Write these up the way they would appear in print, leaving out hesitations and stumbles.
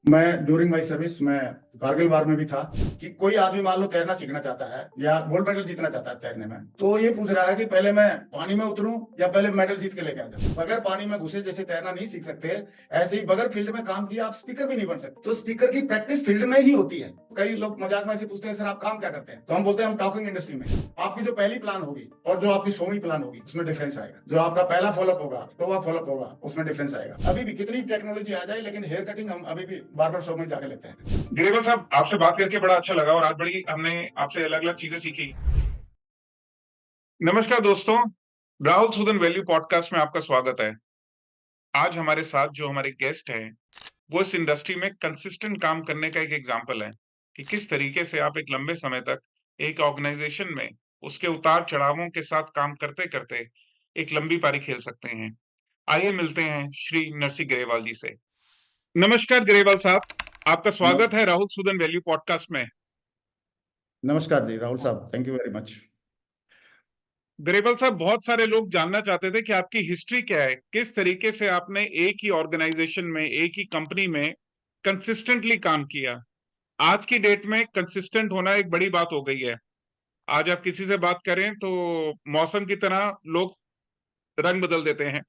मैं during my service मैं कारगिल वार में भी था कि कोई आदमी मान लो तैरना सीखना चाहता है या गोल्ड मेडल जीतना चाहता है तैरने में, तो ये पूछ रहा है कि पहले मैं पानी में उतरूं या पहले मेडल जीत के लेके आ जाऊं। बगैर पानी में घुसे जैसे तैरना नहीं सीख सकते, ऐसे ही बगैर फील्ड में काम किया आप स्पीकर भी नहीं बन सकते। तो स्पीकर की प्रैक्टिस फील्ड में ही होती है। कई लोग मजाक में ऐसे पूछते हैं, सर आप काम क्या करते हैं? तो हम बोलते हैं हम टॉकिंग इंडस्ट्री में। आपकी जो पहली प्लान होगी और जो आपकी 100वीं प्लान होगी उसमें डिफरेंस आएगा। जो आपका पहला फॉलोअप होगा तो वह फॉलोअप होगा, उसमें डिफरेंस आएगा। अभी भी कितनी टेक्नोलॉजी आ जाए लेकिन हेयर कटिंग हम अभी भी बार्बर शॉप में जाके लेते हैं। गिरिवल साहब, आपसे बात करके बड़ा अच्छा लगा और आज बड़ी हमने आपसे अलग अलग चीजें सीखी। नमस्कार दोस्तों, राहुल सुदन वैल्यू पॉडकास्ट में आपका स्वागत है। आज हमारे साथ जो हमारे गेस्ट हैं वो इस इंडस्ट्री में कंसिस्टेंट काम करने का एक एग्जाम्पल है कि किस तरीके से आप एक लंबे समय तक एक ऑर्गेनाइजेशन में उसके उतार चढ़ावों के साथ काम करते करते एक लंबी पारी खेल सकते हैं। आइए मिलते हैं श्री नरसी ग्रेवाल जी से। नमस्कार ग्रेवाल साहब, आपका स्वागत है राहुल सुदन वैल्यू पॉडकास्ट में। नमस्कार जी राहुल साहब, thank you very much. Gravel साहब, बहुत सारे लोग जानना चाहते थे कि आपकी हिस्ट्री क्या है, किस तरीके से आपने एक ही ऑर्गेनाइजेशन में एक ही कंपनी में कंसिस्टेंटली काम किया। आज की डेट में कंसिस्टेंट होना एक बड़ी बात हो गई है। आज आप किसी से बात करें तो मौसम की तरह लोग रंग बदल देते हैं।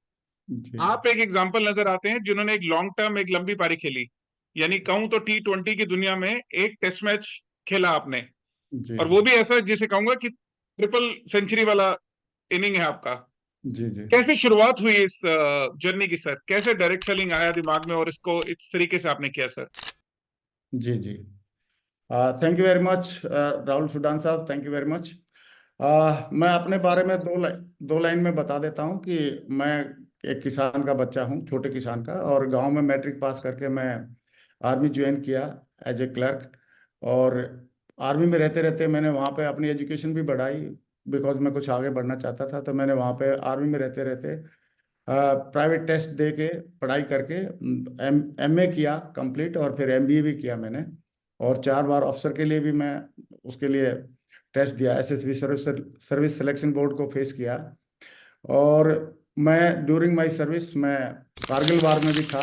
जी आप एक एग्जाम्पल नजर आते हैं जिन्होंने एक लॉन्ग टर्म एक लंबी पारी खेली, यानी कहूं तो T20 की दुनिया में एक टेस्ट मैच खेला आपने, जी और वो भी ऐसा जिसे कहूंगा कि ट्रिपल सेंचुरी वाला इनिंग है आपका। जी जी कैसे शुरुआत हुई इस जर्नी की सर? कैसे डायरेक्ट सेलिंग आया दिमाग में और इसको इस तरीके से आपने किया सर? जी जी। Thank you very much Rahul Sudan साहब, थैंक यू वेरी मच। मैं अपने बारे में दो लाइन में बता देता हूँ कि मैं एक किसान का बच्चा हूँ, छोटे किसान का, और गांव में मैट्रिक पास करके मैं आर्मी ज्वाइन किया एज ए क्लर्क। और आर्मी में रहते रहते मैंने वहाँ पे अपनी एजुकेशन भी बढ़ाई, बिकॉज मैं कुछ आगे बढ़ना चाहता था। तो मैंने वहाँ पे आर्मी में रहते रहते प्राइवेट टेस्ट दे के पढ़ाई करके एमए किया कंप्लीट, और फिर एमबीए भी किया मैंने। और 4 बार अफसर के लिए भी मैं उसके लिए टेस्ट दिया, एसएसबी सर्विस सिलेक्शन बोर्ड को फेस किया। और मैं ड्यूरिंग माय सर्विस मैं कारगिल वार में भी था,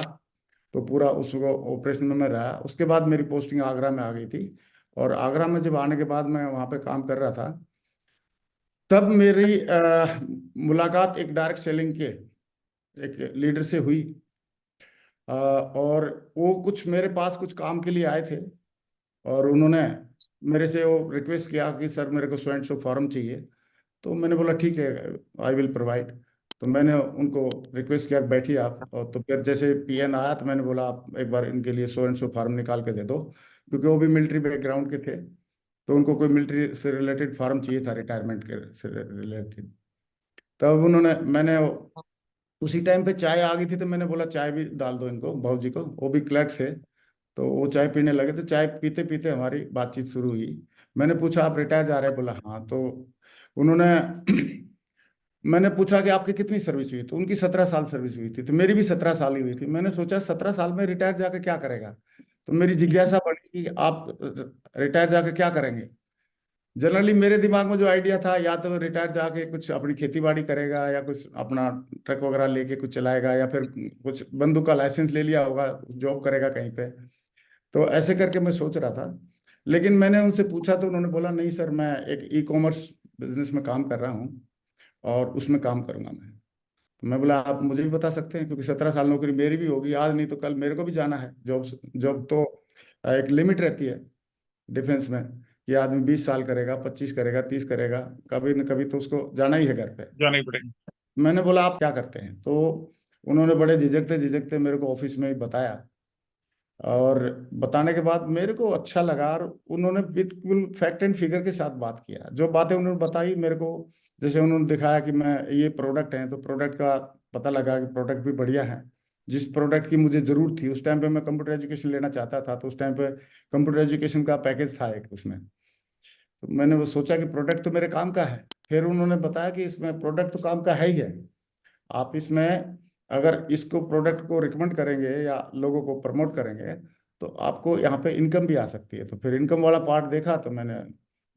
तो पूरा उसको ऑपरेशन में मैं रहा। उसके बाद मेरी पोस्टिंग आगरा में आ गई थी, और आगरा में जब आने के बाद मैं वहाँ पे काम कर रहा था, तब मेरी मुलाकात एक डायरेक्ट सेलिंग के एक लीडर से हुई। और वो कुछ मेरे पास कुछ काम के लिए आए थे, और उन्होंने मेरे से वो रिक्वेस्ट किया कि सर मेरे को सो एंड सो फॉर्म चाहिए। तो मैंने बोला ठीक है, आई विल प्रोवाइड। तो मैंने उनको रिक्वेस्ट किया बैठिए आप। और तो फिर जैसे पीएन आया तो मैंने बोला आप एक बार इनके लिए सो एंड सो फार्म निकाल के दे दो, क्योंकि वो भी मिलिट्री बैकग्राउंड के थे। तो उनको कोई मिलिट्री से रिलेटेड फार्म चाहिए था, रिटायरमेंट के से रिलेटेड। तब उन्होंने मैंने उसी टाइम पे चाय आ गई थी, तो मैंने बोला चाय भी डाल दो इनको, भाऊ जी को, वो भी क्लर्क थे। तो वो चाय पीने लगे, तो चाय पीते पीते हमारी बातचीत शुरू हुई। मैंने पूछा आप रिटायर जा रहे हैं? बोला हाँ। तो उन्होंने मैंने पूछा कि आपकी कितनी सर्विस हुई? तो उनकी 17 साल सर्विस हुई थी, तो मेरी भी 17 साल ही हुई थी। मैंने सोचा 17 साल में रिटायर जाके क्या करेगा? तो मेरी जिज्ञासा बढ़ी कि आप रिटायर जाके क्या करेंगे। जनरली मेरे दिमाग में जो आइडिया था, या तो रिटायर जाके कुछ अपनी खेती बाड़ी करेगा, या कुछ अपना ट्रक वगैरह लेके कुछ चलाएगा, या फिर कुछ बंदूक का लाइसेंस ले लिया होगा, जॉब करेगा कहीं पे। तो ऐसे करके मैं सोच रहा था। लेकिन मैंने उनसे पूछा तो उन्होंने बोला नहीं सर, मैं एक ई कॉमर्स बिजनेस में काम कर रहा हूँ और उसमें काम करूंगा मैं। तो मैं बोला आप मुझे भी बता सकते हैं, क्योंकि 17 साल नौकरी मेरी भी होगी, आज नहीं तो कल मेरे को भी जाना है जॉब। जॉब तो एक लिमिट रहती है डिफेंस में। ये आदमी 20 साल करेगा, 25 करेगा, 30 करेगा, कभी न कभी तो उसको जाना ही है घर पे। जाना ही पड़ेगा। मैंने बोला आप क्या करते हैं? तो उन्होंने बड़े झिझकते झिझकते मेरे को ऑफिस में ही बताया। और बताने के बाद मेरे को अच्छा लगा, और उन्होंने बिल्कुल फैक्ट एंड फिगर के साथ बात किया। जो बातें उन्होंने बताई मेरे को, जैसे उन्होंने दिखाया कि मैं ये प्रोडक्ट है, तो प्रोडक्ट का पता लगा कि प्रोडक्ट भी बढ़िया है। जिस प्रोडक्ट की मुझे जरूरत थी उस टाइम पे, मैं कंप्यूटर एजुकेशन लेना चाहता था, तो उस टाइम पे कंप्यूटर एजुकेशन का पैकेज था एक उसमें। तो मैंने वो सोचा कि प्रोडक्ट तो मेरे काम का है। फिर उन्होंने बताया कि इसमें प्रोडक्ट तो काम का है ही है, आप इसमें अगर इसको प्रोडक्ट को रिकमेंड करेंगे या लोगों को प्रमोट करेंगे, तो आपको यहाँ पे इनकम भी आ सकती है। तो फिर इनकम वाला पार्ट देखा, तो मैंने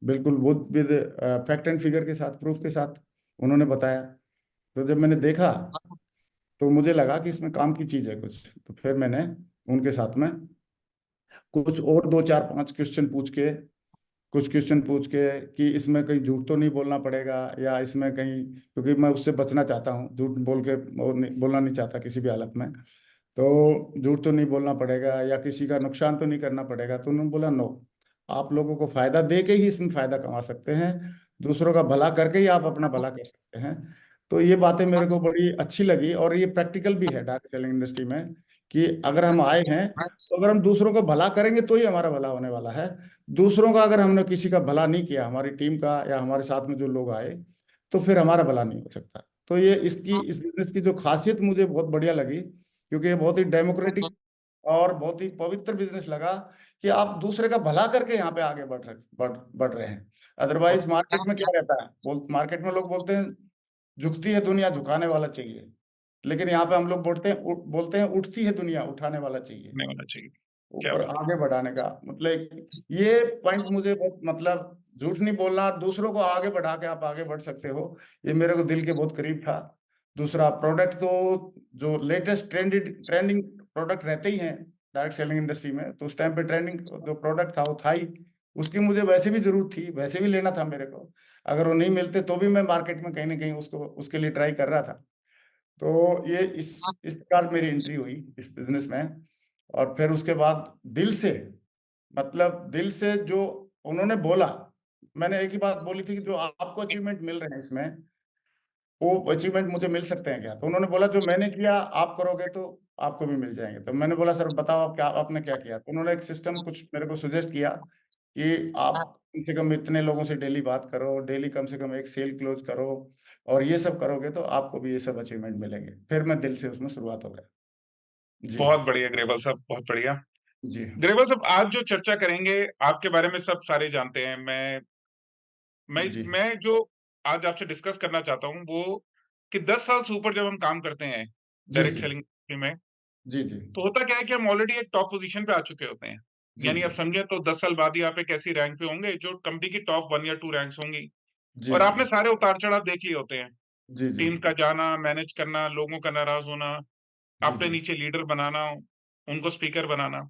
बिल्कुल वो विद फैक्ट एंड फिगर के साथ, प्रूफ के साथ उन्होंने बताया। तो जब मैंने देखा तो मुझे लगा कि इसमें काम की चीज़ है कुछ, तो फिर मैंने उनके साथ में कुछ और दो चार पांच क्वेश्चन पूछ के, कुछ क्वेश्चन पूछ के कि इसमें कहीं झूठ तो नहीं बोलना पड़ेगा, या इसमें कहीं, क्योंकि मैं उससे बचना चाहता हूँ, झूठ बोल के बोलना नहीं चाहता किसी भी हालत में। तो झूठ तो नहीं बोलना पड़ेगा या किसी का नुकसान तो नहीं करना पड़ेगा। तो उन्होंने बोला नो, आप लोगों को फायदा दे के ही इसमें फायदा कमा सकते हैं, दूसरों का भला करके ही आप अपना भला कर सकते हैं। तो ये बातें मेरे को बड़ी अच्छी लगी, और ये प्रैक्टिकल भी है डायरेक्ट सेलिंग इंडस्ट्री में, कि अगर हम आए हैं तो अगर हम दूसरों का भला करेंगे तो ही हमारा भला होने वाला है। दूसरों का अगर हमने किसी का भला नहीं किया, हमारी टीम का या हमारे साथ में जो लोग आए, तो फिर हमारा भला नहीं हो सकता। तो ये इस बिजनेस की जो खासियत मुझे बहुत बढ़िया लगी, क्योंकि ये बहुत ही डेमोक्रेटिक और बहुत ही पवित्र बिजनेस लगा, कि आप दूसरे का भला करके यहाँ पे आगे बढ़ रहे हैं। अदरवाइज मार्केट में क्या रहता है, मार्केट में लोग बोलते हैं झुकती है दुनिया, झुकाने वाला चाहिए। लेकिन यहाँ पे हम लोग बोलते हैं उठती है दुनिया, उठाने वाला चाहिए, नहीं होना चाहिए। क्या ऊपर बात है। आगे बढ़ाने का मतलब। ये पॉइंट मुझे बहुत, मतलब झूठ नहीं बोलना, दूसरों को आगे बढ़ा के आप आगे बढ़ सकते हो, ये मेरे को दिल के बहुत करीब था। दूसरा प्रोडक्ट, तो जो लेटेस्ट ट्रेंडिंग प्रोडक्ट रहते ही हैं डायरेक्ट सेलिंग इंडस्ट्री में, तो उस टाइम पे ट्रेंडिंग जो प्रोडक्ट था वो था ही, उसकी मुझे वैसे भी जरूरत थी, वैसे भी लेना था मेरे को। अगर वो नहीं मिलते तो भी मैं मार्केट में कहीं ना कहीं उसको उसके लिए ट्राई कर रहा था। तो ये इस प्रकार मेरी एंट्री हुई इस बिजनेस में। और फिर उसके बाद दिल से, मतलब दिल से जो उन्होंने बोला, मैंने एक ही बात बोली थी कि जो आपको अचीवमेंट मिल रहे हैं इसमें, वो अचीवमेंट मुझे मिल सकते हैं क्या? तो उन्होंने बोला जो मैंने किया आप करोगे तो आपको भी मिल जाएंगे। तो मैंने बोला सर बताओ आप क्या, आपने क्या किया? तो उन्होंने एक सिस्टम कुछ मेरे को सुजेस्ट किया कि आप कम से कम इतने लोगों से डेली बात करो, डेली कम से कम एक सेल क्लोज करो, और ये सब करोगे तो आपको भी ये सब अचीवमेंट मिलेंगे। फिर मैं दिल से उसमें शुरुआत हो गया। जी। बहुत बढ़िया ग्रेवल साहब, बहुत बढ़िया। जी। ग्रेवल साहब, आज जो चर्चा करेंगे आपके बारे में सब सारे जानते हैं। मैं जी। मैं जो आज आपसे डिस्कस करना चाहता हूँ वो, कि 10 साल से ऊपर जब हम काम करते हैं जी। डायरेक्ट जी। सेलिंग में, जी। जी। तो होता क्या है कि हम ऑलरेडी एक टॉप पोजीशन पे आ चुके होते हैं। जी। यानी जी। आप समझे तो 10 साल बाद ही आप एक ऐसी रैंक पे होंगे जो कंपनी की टॉप 1 या 2 रैंक्स होंगी। जी। और जी। आपने सारे उतार-चढ़ाव देख लिए होते हैं। जी। जी। टीम का जाना, मैनेज करना, लोगों का नाराज़ होना, जी। अपने जी। नीचे लीडर बनाना, उनको स्पीकर बनाना।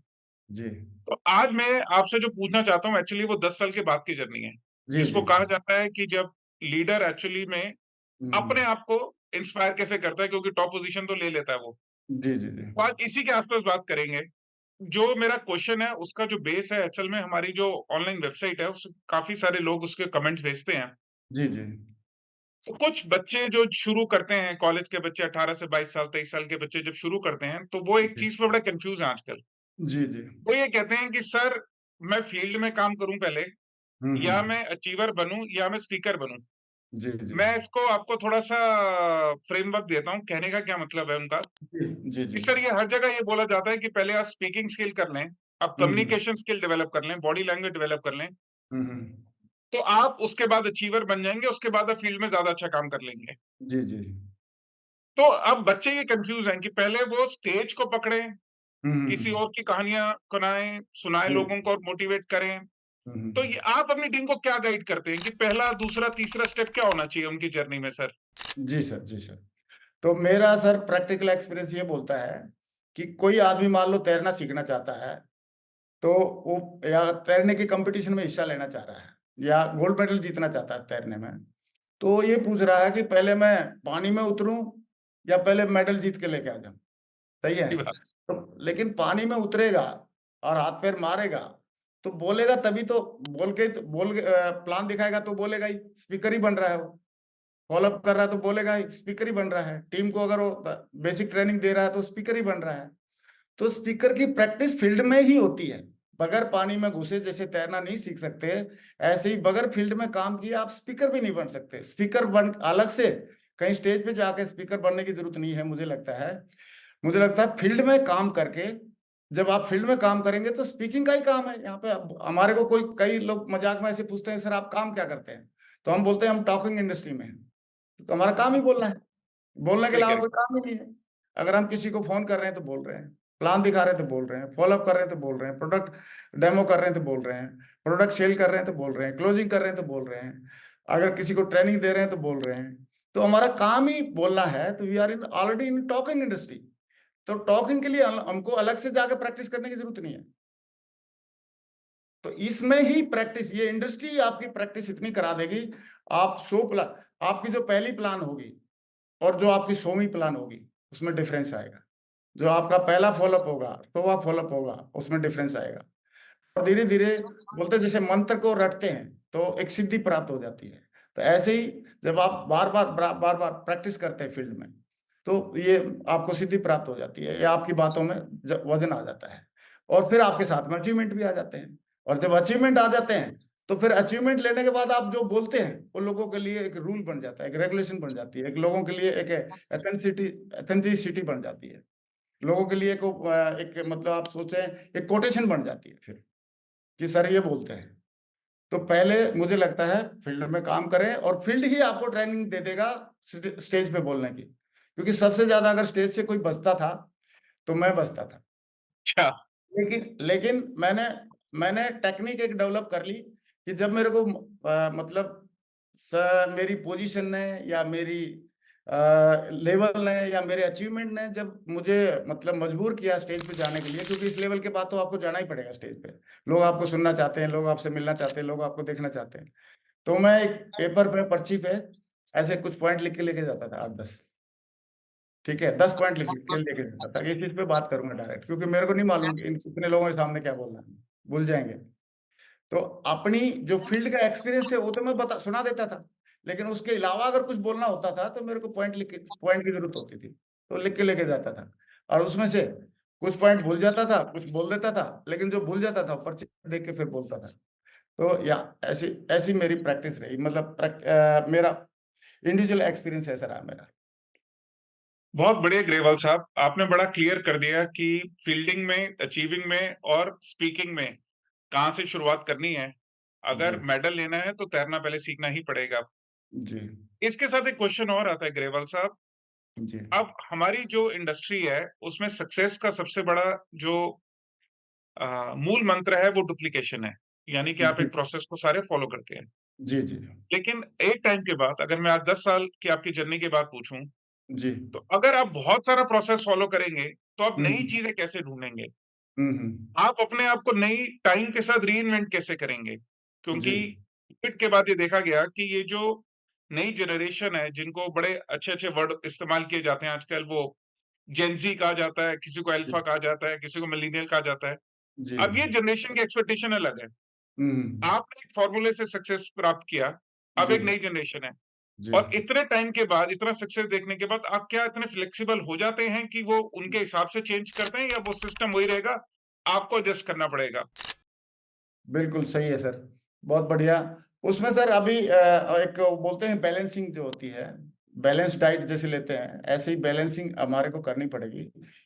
जी। तो आज मैं आपसे जो पूछना चाहता हूँ एक्चुअली वो 10 साल के बाद की जर्नी है, जी। जिसको जी। कहा जाता है कि जब लीडर एक्चुअली में अपने हम्म। आप को इंस्पायर कैसे करता है, क्योंकि टॉप पोजीशन तो ले लेता है वो। जी। जी। जी। तो आज इसी के आसपास बात करेंगे। जो मेरा क्वेश्चन है उसका जो बेस है, असल में हमारी जो ऑनलाइन वेबसाइट है उस काफ़ी सारे लोग उसके कमेंट्स भेजते हैं। जी। जी। तो कुछ बच्चे जो शुरू करते हैं, कॉलेज के बच्चे 18 से 22 साल, 23 साल के बच्चे जब शुरू करते हैं, तो वो एक चीज़ पे बड़ा कन्फ्यूज़ हैं आजकल। जी। जी। वो ये कहते हैं कि सर, मैं फील्ड में काम करूँ पहले, या हम्म। मैं अचीवर बनूँ या मैं स्पीकर बनूँ? जी। जी। मैं इसको आपको थोड़ा-सा फ्रेमवर्क देता हूँ। कहने का क्या मतलब है उनका, जी। जी। कि जी। सर ये हर जगह ये बोला जाता है कि पहले आप स्पीकिंग स्किल कर लें, आप हम्म। कम्युनिकेशन स्किल डेवलप कर लें, बॉडी लैंग्वेज डेवलप कर लें, हम्म। तो आप उसके बाद अचीवर बन जाएँगे, उसके बाद आप फील्ड में ज़्यादा अच्छा काम कर लेंगे। जी। जी। तो अब बच्चे ये कन्फ्यूज़ हैं कि पहले वो स्टेज को पकड़ें, किसी हम्म। और की कहानियाँ सुनाएँ, सुनाएँ जी। लोगों को और मोटिवेट करें। तो ये हम्म। आप अपनी टीम को क्या गाइड करते हैं कि पहला, दूसरा, तीसरा स्टेप क्या होना चाहिए उनकी जर्नी में सर? जी सर, जी सर। तो मेरा सर प्रैक्टिकल एक्सपीरियंस ये बोलता है कि कोई आदमी मान लो तैरना सीखना चाहता है, तो वो या तैरने के कंपटीशन में हिस्सा लेना चाह रहा है, या गोल्ड मेडल जीतना चाहता है तैरने में, तो ये पूछ रहा है कि पहले मैं पानी में उतरूं या पहले मेडल जीत के लेके आ जाऊं। सही है। सही बात। तो लेकिन पानी में उतरेगा और हाथ पैर मारेगा, तो बोलेगा तभी तो, प्लान दिखाएगा तो बोलेगा ही, स्पीकर ही बन रहा है वो। फॉलोअप कर रहा है तो बोलेगा ही, स्पीकर ही बन रहा है। टीम को अगर वो बेसिक ट्रेनिंग दे रहा है तो स्पीकर ही बन रहा है। तो स्पीकर की प्रैक्टिस फील्ड में ही होती है। बगैर पानी में घुसे जैसे तैरना नहीं सीख सकते, ऐसे ही बगैर फील्ड में काम किए आप स्पीकर भी नहीं बन सकते। स्पीकर बन अलग से कहीं स्टेज पे जाके स्पीकर बनने की जरूरत नहीं है, मुझे लगता है। मुझे लगता है फील्ड में काम करके, जब आप फील्ड में काम करेंगे तो स्पीकिंग का ही काम है यहाँ पे। अब हमारे को कोई, कई लोग मजाक में ऐसे पूछते हैं सर आप काम क्या करते हैं, तो हम बोलते हैं हम टॉकिंग इंडस्ट्री में हैं। तो हमारा काम ही बोलना है, बोलने के सही कह अलावा रहे कोई काम ही नहीं है। अगर हम किसी को फोन कर रहे हैं तो बोल रहे हैं, प्लान दिखा रहे हैं तो बोल रहे हैं, फॉलोअप कर रहे हैं तो बोल रहे हैं, प्रोडक्ट डेमो कर रहे हैं तो बोल रहे हैं, प्रोडक्ट सेल कर रहे हैं तो बोल रहे हैं, क्लोजिंग कर रहे हैं तो बोल रहे हैं, अगर किसी को ट्रेनिंग दे रहे हैं तो बोल रहे हैं। तो हमारा काम ही बोलना है, तो we are in already in talking industry. तो टॉकिंग के लिए हमको अलग से जाकर प्रैक्टिस करने की जरूरत नहीं है। तो इसमें ही प्रैक्टिस, ये इंडस्ट्री आपकी प्रैक्टिस इतनी करा देगी, आप 100 प्लान, आपकी जो पहली प्लान होगी और जो आपकी 100वीं प्लान होगी, उसमें डिफरेंस आएगा। जो आपका पहला फ़ॉलो-अप होगा, 100वां फ़ॉलो-अप होगा, उसमें डिफरेंस आएगा। और धीरे-धीरे बोलते हैं जैसे मंत्र को रटते हैं, तो एक सिद्धि प्राप्त हो जाती है। तो ऐसे ही जब आप बार-बार प्रैक्टिस करते हैं फील्ड में, तो ये आपको सिद्धि प्राप्त हो जाती है। ये आपकी बातों में वज़न आ जाता है और फिर आपके साथ में अचीवमेंट भी आ जाते हैं। और जब अचीवमेंट आ जाते हैं, तो फिर अचीवमेंट लेने के बाद आप जो बोलते हैं, वो लोगों के लिए एक रूल बन जाता है, एक रेगुलेशन बन जाती है। एक लोगों के लिए एक एथेंटिसिटी बन जाती है। लोगों के लिए एक मतलब आप सोचें, एक कोटेशन बन जाती है फिर। कि सर ये बोलते हैं। तो पहले मुझे लगता है फील्ड में काम करें और फील्ड ही आपको ट्रेनिंग दे देगा स्टेज पे बोलने की। क्योंकि सबसे ज़्यादा अगर स्टेज से कोई बचता था, तो मैं बचता था। अच्छा, लेकिन लेकिन मैंने मैंने टेक्निक एक डेवलप कर ली कि जब मेरे को मतलब मेरी पोजीशन ने या मेरी लेवल ने या मेरे अचीवमेंट ने जब मुझे मतलब मजबूर किया स्टेज पे जाने के लिए, क्योंकि इस लेवल के बाद तो आपको जाना ही पड़ेगा स्टेज पे। लोग आपको सुनना चाहते हैं, लोग आपसे मिलना चाहते हैं, लोग आपको देखना चाहते हैं। तो मैं एक पेपर पे, पर्ची पे ऐसे कुछ पॉइंट लिख के लेके जाता था 8-10। ठीक है? 10 पॉइंट लिख के लेके जाता था, इस चीज़ पे बात करूँगा डायरेक्ट, क्योंकि मेरे को नहीं मालूम कि इन इतने लोगों के सामने क्या बोलना है, भूल जाएँगे। तो अपनी जो फ़ील्ड का एक्सपीरियंस है, वो तो मैं सुना देता था। लेकिन उसके अलावा अगर कुछ बोलना होता था, तो मेरे को पॉइंट की ज़रूरत होती थी। तो लिख के लेके जाता था और उसमें से कुछ पॉइंट भूल जाता था, कुछ बोल देता था, लेकिन जो भूल जाता था, पर्ची देख के फिर बोलता था। तो या ऐसी ऐसी मेरी प्रैक्टिस रही, मतलब मेरा इंडिविजुअल एक्सपीरियंस ऐसा रहा मेरा। बहुत बढ़िया ग्रेवाल साहब, आपने बड़ा क्लियर कर दिया कि फील्डिंग में, अचीविंग में और स्पीकिंग में कहाँ से शुरुआत करनी है। जी, अगर मेडल लेना है तो तैरना पहले सीखना ही पड़ेगा। जी, इसके साथ एक क्वेश्चन और आता है ग्रेवाल साहब, जी, अब हमारी जो इंडस्ट्री है, उसमें सक्सेस का सबसे बड़ा जो मूल मंत्र है वो डुप्लीकेशन है। यानी कि आप जी, एक प्रोसेस को सारे फॉलो करते हैं। जी, जी, लेकिन एक टाइम के बाद अगर मैं आज 10 साल की आपकी जर्नी के बाद पूछूं, जी। तो अगर आप बहुत सारा प्रोसेस फॉलो करेंगे, तो आप हुँ, नई हुँ, चीजें कैसे ढूंढेंगे? हुँ, हुँ। आप अपने आप को नई टाइम के साथ रीइन्वेंट कैसे करेंगे? क्योंकि जी, कोविड के बाद ये देखा गया कि ये जो नई जनरेशन है, जिनको बड़े अच्छे-अच्छे वर्ड इस्तेमाल किए जाते हैं आजकल, वो जेन ज़ी कहा जाता है, किसी को जी, अल्फा कहा जाता है, किसी को मिलेनियल कहा जाता है। जी। अब ये जनरेशन की एक्सपेक्टेशन अलग है। हुँ, हुँ। आपने एक फ़ॉर्मूले से सक्सेस प्राप्त किया, अब जी, एक नई जनरेशन है जी। और इतने टाइम के बाद, इतना सक्सेस देखने के बाद आप क्या इतने फ्लेक्सिबल हो जाते हैं कि वो उनके हिसाब से चेंज करते हैं या वो सिस्टम वही रहेगा, आपको एडजस्ट करना पड़ेगा? बिल्कुल सही है सर, बहुत बढ़िया। उसमें सर अभी एक वो बोलते हैं बैलेंसिंग जो होती है, बैलेंस डाइट जैसे लेते हैं, ऐसे ही बैलेंसिंग हमारे को करनी पड़ेगी।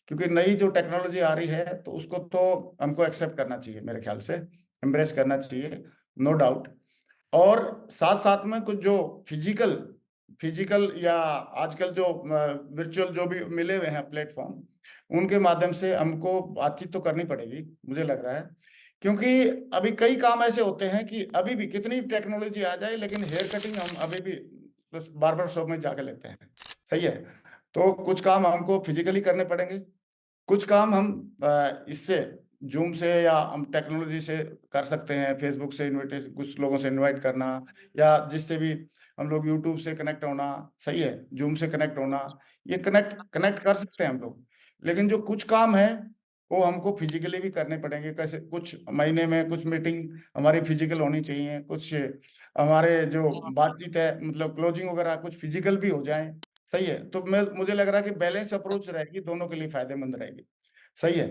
क्योंकि नई जो टेक्नोलॉजी आ रही है, तो उसको तो हमको एक्सेप्ट करना चाहिए मेरे ख्याल से, एम्ब्रेस करना चाहिए, नो डाउट। और साथ-साथ में कुछ जो फिज़िकल फिज़िकल या आजकल जो वर्चुअल जो भी मिले हुए हैं प्लेटफ़ॉर्म, उनके माध्यम से हमको बातचीत तो करनी पड़ेगी, मुझे लग रहा है। क्योंकि अभी कई काम ऐसे होते हैं कि अभी भी कितनी टेक्नोलॉज़ी आ जाए, लेकिन हेयर कटिंग हम अभी भी बस बार्बर शॉप में जाके लेते हैं, सही है? तो कुछ काम हमको फिज़िकली करने पड़ेंगे, कुछ काम हम इससे ज़ूम से या हम टेक्नोलॉजी से कर सकते हैं, फ़ेसबुक से इनविटेशन कुछ लोगों से इनवाइट करना या जिससे भी हम लोग यूट्यूब से कनेक्ट होना, सही है? ज़ूम से कनेक्ट होना, ये कनेक्ट कनेक्ट कर सकते हैं हम लोग। लेकिन जो कुछ काम है, वो हमको फ़िज़िकली भी करने पड़ेंगे। कैसे कुछ महीने में कुछ मीटिंग हमारी फ़िज़िकल होनी चाहिए, कुछ हमारे जो बातचीत है मतलब क्लोजिंग वगैरह कुछ फ़िज़िकल भी हो जाएँ, सही है? तो मुझे लग रहा है कि बैलेंस अप्रोच रहेगी, दोनों के लिए फ़ायदेमंद रहेगी। सही है।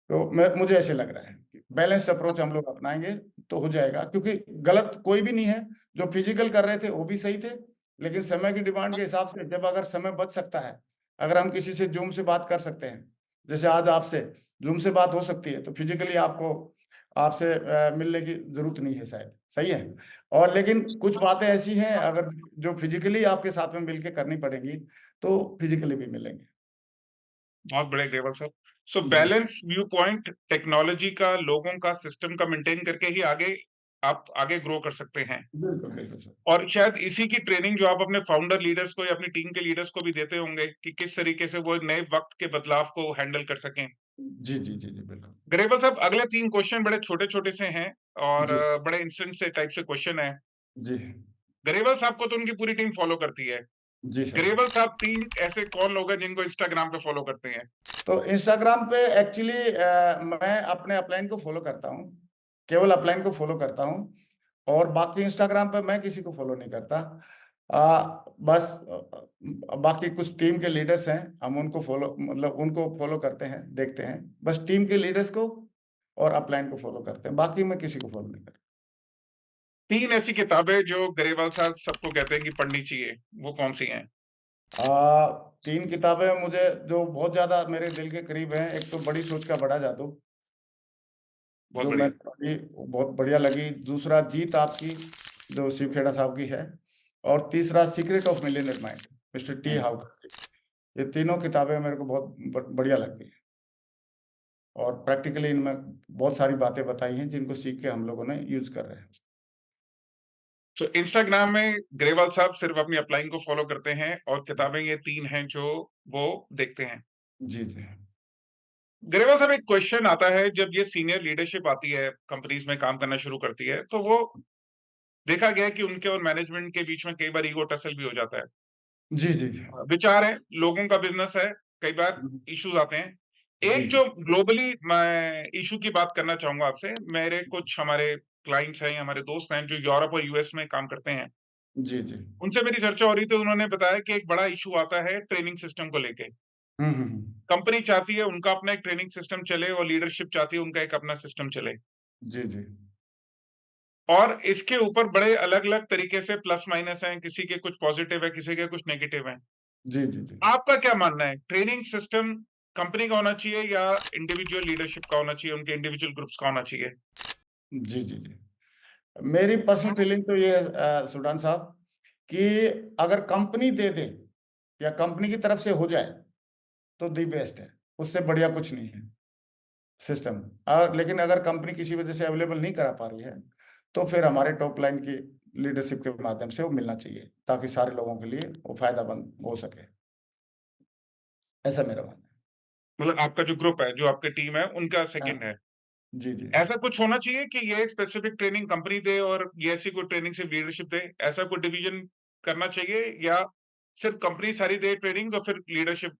तो मुझे ऐसे लग रहा है कि बैलेंस्ड अप्रोच हम लोग अपनाएँगे तो हो जाएगा क्योंकि गलत कोई भी नहीं है। जो फिज़िकल कर रहे थे वो भी सही थे, लेकिन समय की डिमांड के हिसाब से जब अगर समय बच सकता है, अगर हम किसी से ज़ूम से बात कर सकते हैं, जैसे आज आपसे ज़ूम से बात हो सकती है, तो फिज़िकली आपको आपसे मिलने की ज़रूरत नहीं है शायद, सही है? और लेकिन कुछ बातें ऐसी हैं अगर जो फिज़िकली आपके साथ में मिल के करनी पड़ेंगी, तो फिज़िकली भी मिलेंगे। बहुत बढ़िया ग्रेवाल साहब। सो जी। बैलेंस व्यू पॉइंट टेक्नोलॉजी का, लोगों का, सिस्टम का मेंटेन करके ही आगे आप आगे ग्रो कर सकते हैं। बिल्कुल बिल्कुल सर। और शायद इसी की ट्रेनिंग जो आप अपने फाउंडर लीडर्स को या अपनी टीम के लीडर्स को भी देते होंगे कि किस तरीके से वो नए वक़्त के बदलाव को हैंडल कर सकें। जी जी जी जी बिल्कुल। ग्रेवल साहब, अगले 3 क्वेश्चन बड़े छोटे-छोटे से हैं और जी बड़े इंस्टेंट से टाइप से क्वेश्चन है। जी ग्रेवल साहब को तो उनकी पूरी टीम फॉलो करती है। जी सर। ग्रेवल साहब 3 ऐसे कौन लोग हैं जिनको इंस्टाग्राम पे फॉलो करते हैं? तो इंस्टाग्राम पे एक्चुअली मैं अपने अपलाइन को फॉलो करता हूँ, केवल अपलाइन को फॉलो करता हूँ और बाकी इंस्टाग्राम पे मैं किसी को फॉलो नहीं करता। बस बाकी कुछ टीम के लीडर्स हैं, हम उनको फॉलो मतलब उनको फॉलो करते हैं, देखते हैं। बस टीम के लीडर्स को और अपलाइन को फॉलो करते हैं, बाकी मैं किसी को फॉलो नहीं करता। 3 ऐसी किताबें जो ग्रेवाल साहब सबको कहते हैं कि पढ़नी चाहिए, वो कौन-सी हैं? 3 किताबें मुझे जो बहुत ज़्यादा मेरे दिल के करीब हैं, एक तो बड़ी सोच का बड़ा जादू, बहुत जो बढ़िया। मैंने पढ़ी, वो बहुत बढ़िया लगी। दूसरा जीत आपकी, जो शिव खेड़ा साहब की है, और तीसरा secret of millionaire mind, mister T hmm. How की। ये तीनों किताबें मेरे को बहुत बढ़िया लगती हैं और प्रैक्टिकली इनमें बहुत सारी बातें बताई हैं जिनको सीख के हम लोगों ने यूज़ कर रहे हैं। तो इंस्टाग्राम में ग्रेवाल साहब सिर्फ़ अपनी अपलाइन को फॉलो करते हैं और किताबें ये 3 हैं जो वो देखते हैं। जी, जी। ग्रेवाल साहब, एक क्वेश्चन आता है जब ये सीनियर लीडरशिप आती है, कंपनीज़ में काम करना शुरू करती है, तो वो देखा गया है कि उनके और मैनेजमेंट के बीच में कई बार ईगो टसल भी हो जाता है। जी, जी, जी। विचार है, लोगों का बिज़नेस है, कई बार हुँ, इश्यूज़ आते हैं। जी, एक जी। जो ग्लोबली मैं इश्यू की बात करना चाहूँगा आपसे, मेरे कुछ हमारे क्लाइंट्स हैं, हमारे दोस्त हैं जो यूरोप और यूएस में काम करते हैं। जी, जी। उनसे मेरी चर्चा हो रही थी, उन्होंने बताया कि एक बड़ा इश्यू आता है ट्रेनिंग सिस्टम को लेके। हुँ, हुँ, हुँ। कंपनी चाहती है उनका अपना एक ट्रेनिंग सिस्टम चले और लीडरशिप चाहती है उनका एक अपना सिस्टम चले। जी, जी। और इसके ऊपर बड़े अलग-अलग तरीके से प्लस माइनस हैं, किसी के कुछ पॉजिटिव है, किसी के कुछ नेगेटिव हैं। जी, जी, जी। आपका क्या मानना है? ट्रेनिंग सिस्टम कंपनी का होना चाहिए या इंडिविजुअल लीडरशिप का होना चाहिए, उनके इंडिविजुअल ग्रुप्स का होना चाहिए? जी, जी, जी। मेरी पर्सनल फीलिंग तो ये है सुडान साहब, कि अगर कंपनी दे दे या कंपनी की तरफ से हो जाए तो दी बेस्ट है, उससे बढ़िया कुछ नहीं है सिस्टम। लेकिन अगर कंपनी किसी वजह से अवेलेबल नहीं करा पा रही है, तो फिर हमारे टॉप लाइन की लीडरशिप के माध्यम से वो मिलना चाहिए, ताकि सारे लोगों के लिए वो फ़ायदेमंद हो सके। ऐसा मेरा मानना मतलब आपका जो ग्रुप है, जो आपकी टीम है, उनका है। सेकंड है। हाँ, जी, जी। ऐसा कुछ होना चाहिए कि ये स्पेसिफिक ट्रेनिंग कंपनी दे और ये ऐसी कोई ट्रेनिंग सिर्फ लीडरशिप दे, ऐसा कोई डिवीजन करना चाहिए या सिर्फ कंपनी सारी दे ट्रेनिंग तो फिर लीडरशिप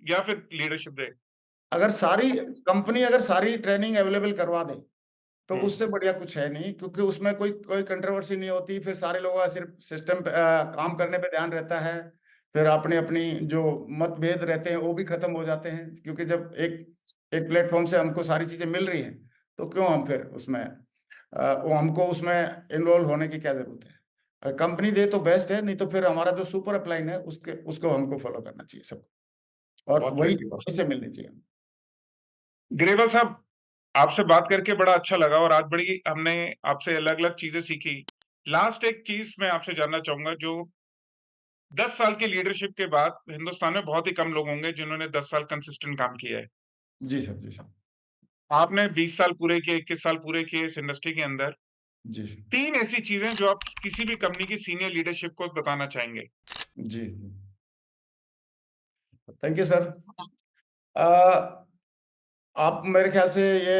या फिर लीडरशिप दे? अगर सारी ट्रेनिंग अवेलेबल करवा दे, तो हुँ, उससे बढ़िया कुछ है नहीं, क्योंकि उसमें कोई कोई कंट्रोवर्सी नहीं होती, फिर सारे लोगों का सिर्फ सिस्टम पे काम करने पे ध्यान रहता है। फिर अपनी-अपनी जो मतभेद रहते हैं, वो भी खत्म हो जाते हैं, क्योंकि जब एक एक प्लेटफ़ॉर्म से हमको सारी चीज़ें मिल रही हैं, तो क्यों हम फिर उसमें वो हमको उसमें इन्वॉल्व होने की क्या ज़रूरत है? कंपनी दे तो बेस्ट है, नहीं तो फिर हमारा जो सुपर अपलाइन है, उसके उसको हमको फ़ॉलो करना चाहिए सबको, और बहुत वही बढ़िया। वहीं से मिलनी चाहिए। ग्रेवाल साहब, आपसे बात करके बड़ा अच्छा लगा और आज बड़ी हमने आपसे अलग-अलग चीज़ें सीखी। लास्ट एक चीज़ मैं आपसे जानना चाहूँगा जो 10 साल की लीडरशिप के बाद हिंदुस्तान में बहुत ही कम लोग होंगे जिन्होंने 10 साल कंसिस्टेंट काम किया है। जी सर, जी सर। आपने 20 साल पूरे किए, 21 साल पूरे किए इस इंडस्ट्री के अंदर। जी, सर। 3 ऐसी चीज़ें जो आप किसी भी कंपनी की सीनियर लीडरशिप को बताना चाहेंगे? जी, थैंक यू सर। अ, आप मेरे ख्याल से ये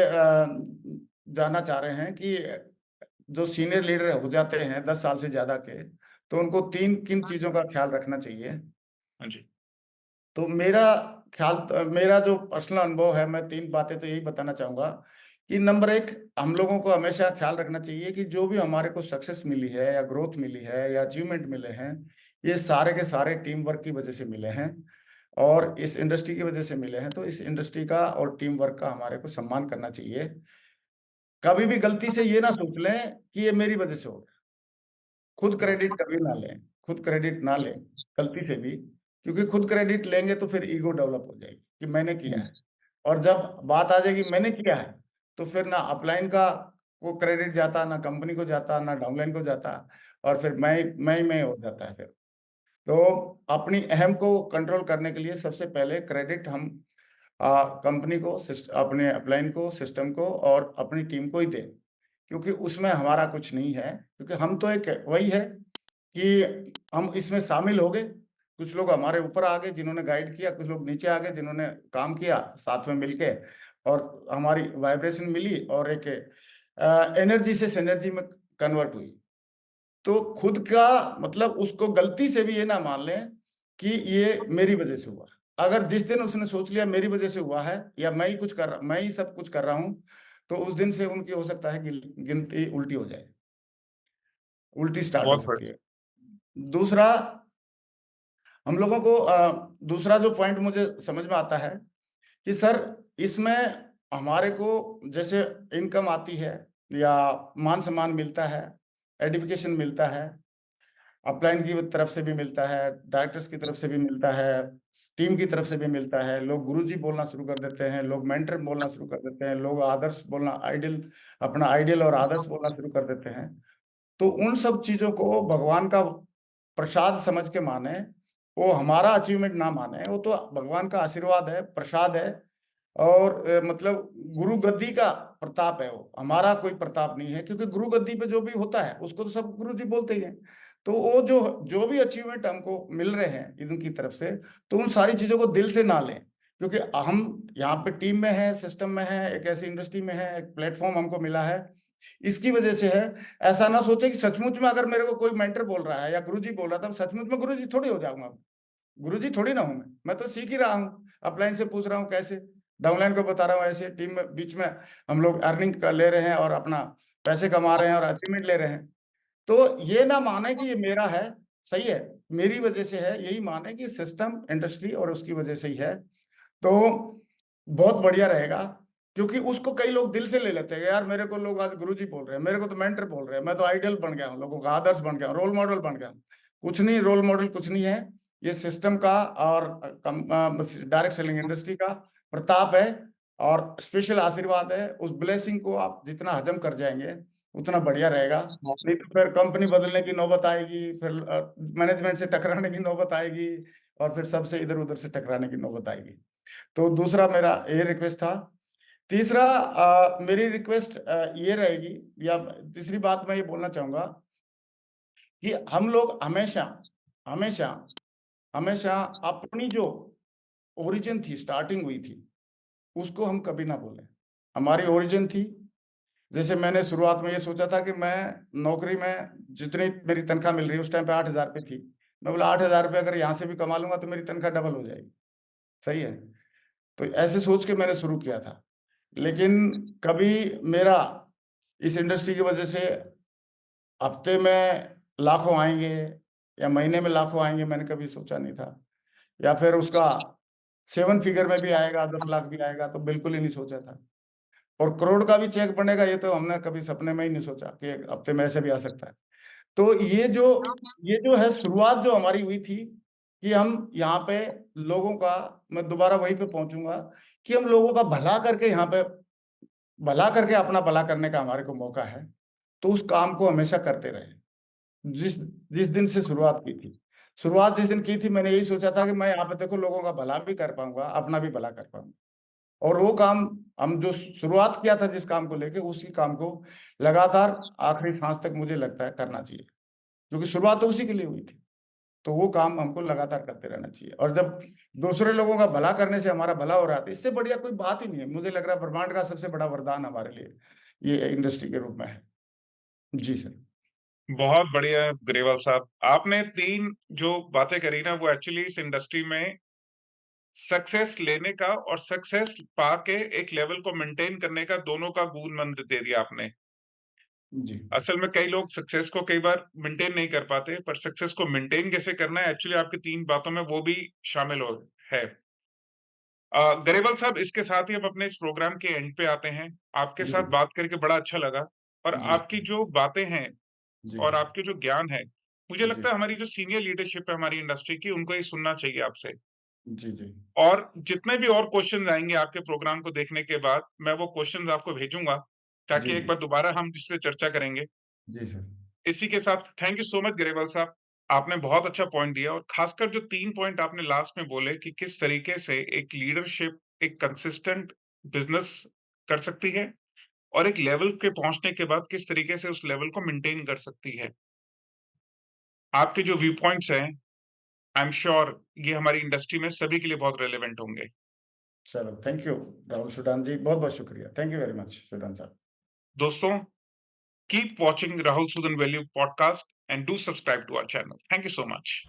जानना चाह रहे हैं कि जो सीनियर लीडर हो जाते हैं 10 साल से ज़्यादा के, तो उनको 3 किन चीज़ों का ख़्याल रखना चाहिए? हाँ जी। तो मेरा जो पर्सनल अनुभव है, मैं 3 बातें तो यही बताना चाहूँगा कि नंबर 1, हम लोगों को हमेशा ख़्याल रखना चाहिए कि जो भी हमारे को सक्सेस मिली है या ग्रोथ मिली है या अचीवमेंट मिले हैं, ये सारे के सारे टीम वर्क की वज़ह से मिले हैं और इस इंडस्ट्री की वज़ह से मिले हैं। तो इस इंडस्ट्री का और टीम वर्क का हमारे को सम्मान करना चाहिए। कभी भी गलती से ये ना सोच लें कि ये मेरी वज़ह से हो गया। खुद क्रेडिट कभी ना लें, खुद क्रेडिट ना लें, गलती से भी, क्योंकि खुद क्रेडिट लेंगे तो फिर ईगो डेवलप हो जाएगी कि मैंने किया है। और जब बात आ जाएगी मैंने किया है, तो फिर ना अपलाइन का वो क्रेडिट जाता, ना कंपनी को जाता, ना डाउनलाइन को जाता, और फिर मैं हो जाता है फिर। तो अपनी अहम को कंट्रोल करने के लिए सबसे पहले क्रेडिट हम कंपनी को, अपने अपलाइन को, सिस्टम को और अपनी टीम को ही दें। क्योंकि उसमें हमारा कुछ नहीं है, क्योंकि हम तो एक वही है कि हम इसमें शामिल हो गए, कुछ लोग हमारे ऊपर आ गए जिन्होंने गाइड किया, कुछ लोग नीचे आ गए जिन्होंने काम किया साथ में मिलके, और हमारी वाइब्रेशन मिली और एक एनर्जी से सिनर्जी में कन्वर्ट हुई। तो खुद का मतलब उसको गलती से भी ये ना मान लें कि ये मेरी वजह से हुआ। अगर जिस दिन उसने सोच लिया मेरी वजह से हुआ है या मैं ही सब कुछ कर रहा हूं, तो उस दिन से उनकी हो सकता है कि गिनती उल्टी हो जाए, उल्टी स्टार्ट हो बहुत सकती बढ़िया। है। दूसरा, हम लोगों को दूसरा जो पॉइंट मुझे समझ में आता है कि सर इसमें हमारे को जैसे इनकम आती है या मान सम्मान मिलता है, एडिफिकेशन मिलता है, अपलाइन की तरफ से भी मिलता है, डायरेक्टर्स की तरफ से भी मिलता है, टीम की तरफ से भी मिलता है, लोग गुरुजी बोलना शुरू कर देते हैं, लोग मेंटर बोलना शुरू कर देते हैं, लोग आदर्श बोलना, आइडियल, अपना आइडियल और आदर्श बोलना शुरू कर देते हैं। तो उन सब चीजों को भगवान का प्रसाद समझ के माने, वो हमारा अचीवमेंट ना माने, वो तो भगवान का आशीर्वाद है, प्रसाद है। और मतलब गुरु गद्दी का प्रताप है, वो हमारा कोई प्रताप नहीं है, क्योंकि गुरु गद्दी पे जो भी होता है उसको तो सब गुरु जी बोलते ही हैं। तो वो जो जो भी अचीवमेंट हमको मिल रहे हैं इनकी तरफ से, तो उन सारी चीजों को दिल से ना लें, क्योंकि हम यहाँ पे टीम में है, सिस्टम में है, एक ऐसी इंडस्ट्री में है, एक प्लेटफॉर्म हमको मिला है, इसकी वजह से है। ऐसा ना सोचे कि सचमुच में अगर मेरे को कोई मेंटर बोल रहा है या गुरुजी बोल रहा था, तो सचमुच में गुरुजी थोड़ी हो जाऊंगा। गुरुजी थोड़ी ना हूं मैं तो सीख ही रहा हूँ, अपलाइन से पूछ रहा हूँ कैसे, डाउनलाइन को बता रहा हूँ ऐसे, टीम में बीच में हम लोग अर्निंग कर ले रहे हैं और अपना पैसे कमा रहे हैं और अचीवमेंट ले रहे हैं। तो ये ना माने कि ये मेरा है, सही है, मेरी वजह से है, यही माने कि सिस्टम, इंडस्ट्री और उसकी वजह से ही है। तो बहुत बढ़िया रहेगा, क्योंकि उसको कई लोग दिल से ले लेते हैं, यार मेरे को लोग आज गुरुजी बोल रहे हैं, मेरे को तो मेंटर बोल रहे हैं, मैं तो आइडियल बन गया हूँ, लोगों का आदर्श बन गया हूँ, रोल मॉडल बन गया हूँ। कुछ नहीं, रोल मॉडल कुछ नहीं है, ये सिस्टम का और डायरेक्ट सेलिंग इंडस्ट्री का प्रताप है और स्पेशल आशीर्वाद है। उस ब्लेसिंग को आप जितना हजम कर जाएंगे उतना बढ़िया रहेगा। नहीं तो फिर कंपनी बदलने की नौबत आएगी, फिर मैनेजमेंट से टकराने की नौबत आएगी, और फिर सबसे इधर उधर से टकराने की नौबत आएगी। तो दूसरा मेरा ये रिक्वेस्ट था। तीसरा मेरी रिक्वेस्ट ये रहेगी, या तीसरी बात मैं ये बोलना चाहूंगा कि हम लोग हमेशा हमेशा हमेशा अपनी जो ओरिजिन थी, स्टार्टिंग हुई थी, उसको हम कभी ना भूलें। हमारी ओरिजिन थी, जैसे मैंने शुरुआत में ये सोचा था कि मैं नौकरी में जितनी मेरी तनख्वाह मिल रही है उस टाइम पे 8,000 रुपये थी, मैं बोला 8,000 रुपये अगर यहाँ से भी कमा लूंगा तो मेरी तनख्वाह डबल हो जाएगी। सही है, तो ऐसे सोच के मैंने शुरू किया था। लेकिन कभी मेरा इस इंडस्ट्री की वजह से हफ्ते में लाखों आएंगे या महीने में लाखों आएंगे, मैंने कभी सोचा नहीं था। या फिर उसका 7 फिगर में भी आएगा, 10 लाख भी आएगा, तो बिल्कुल ही नहीं सोचा था। और करोड़ का भी चेक बनेगा, ये तो हमने कभी सपने में ही नहीं सोचा कि एक हफ्ते में ऐसे भी आ सकता है। तो ये जो है शुरुआत जो हमारी हुई थी, कि हम यहाँ पे लोगों का, मैं दोबारा वहीं पे पहुंचूंगा, कि हम लोगों का भला करके यहाँ पे, भला करके अपना भला करने का हमारे को मौका है, तो उस काम को हमेशा करते रहे। जिस जिस दिन से शुरुआत की थी, शुरुआत जिस दिन की थी, मैंने यही सोचा था कि मैं यहाँ पे देखो लोगों का भला भी कर पाऊंगा, अपना भी भला कर पाऊंगा। और वो काम, हम जो शुरुआत किया था जिस काम को लेके, उसी काम को लगातार आखिरी सांस तक मुझे लगता है करना चाहिए, क्योंकि शुरुआत तो उसी के लिए हुई थी। तो वो काम हमको लगातार करते रहना चाहिए, और जब दूसरे लोगों का भला करने से हमारा भला हो रहा है, तो इससे बढ़िया कोई बात ही नहीं है। मुझे लग रहा है ब्रह्मांड का सबसे बड़ा वरदान हमारे लिए ये इंडस्ट्री के रूप में है। जी सर। बहुत बढ़िया ग्रेवाल साहब, आपने 3 जो बातें करी ना, वो एक्चुअली इस इंडस्ट्री में सक्सेस लेने का और सक्सेस पाके एक लेवल को मेंटेन करने का, दोनों का गुण मंत्र दे दिया आपने। जी असल में कई लोग सक्सेस को कई बार मेंटेन नहीं कर पाते, पर सक्सेस को मेंटेन कैसे करना है, एक्चुअली आपकी 3 बातों में वो भी शामिल हो है। गरेवाल साहब, इसके साथ ही हम अपने इस प्रोग्राम के एंड पे आते हैं। आपके जी साथ बात करके बड़ा अच्छा लगा, और जी आपकी जो बातें हैं जी और आपके जो ज्ञान है, मुझे जी लगता है हमारी जो सीनियर लीडरशिप है हमारी इंडस्ट्री की, उनको ये सुनना चाहिए आपसे। जी जी और जितने भी और क्वेश्चंस आएँगे आपके प्रोग्राम को देखने के बाद, मैं वो क्वेश्चंस आपको भेजूँगा, जी ताकि एक जी बार दोबारा हम इस पे चर्चा करेंगे। जी सर। इसी के साथ thank you so much Grewal साहब। आपने बहुत अच्छा पॉइंट दिया, और खासकर जो 3 पॉइंट आपने लास्ट में बोले कि किस तरीके से एक लीडरशिप एक कंसिस्टेंट बिज़नेस कर सकती है, और एक लेवल के पहुंचने के बाद किस तरीके से उस लेवल को मेंटेन कर सकती है। आपके जो व्यू पॉइंट्स हैं, आई एम श्योर ये हमारी इंडस्ट्री में सभी के लिए बहुत रेलेवेंट होंगे। चलो, थैंक यू राहुल सूडान जी, बहुत बहुत शुक्रिया। Thank you very much Sudan साहब। दोस्तों, keep watching Rahul Sudan value podcast and do subscribe to our channel. Thank you so much.